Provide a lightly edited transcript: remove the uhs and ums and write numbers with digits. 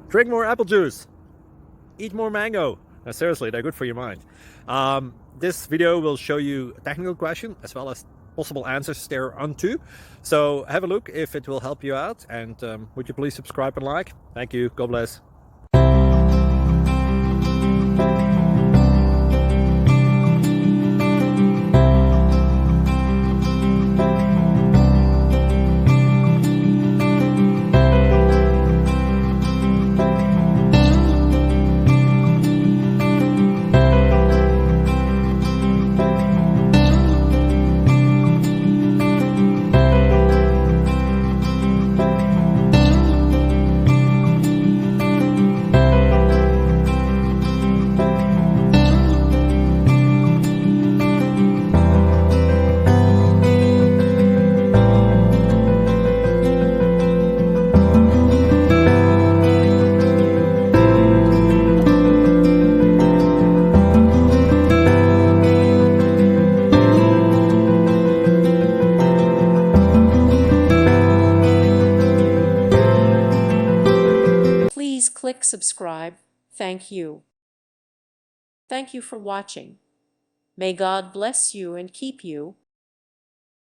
Drink more apple juice. Eat more mango. No, seriously, they're good for your mind. This video will show you a technical question as well as possible answers thereunto. So have a look if it will help you out, and would you please subscribe and like? Thank you. God bless. Please click subscribe. Thank you. Thank you for watching. May God bless you and keep you.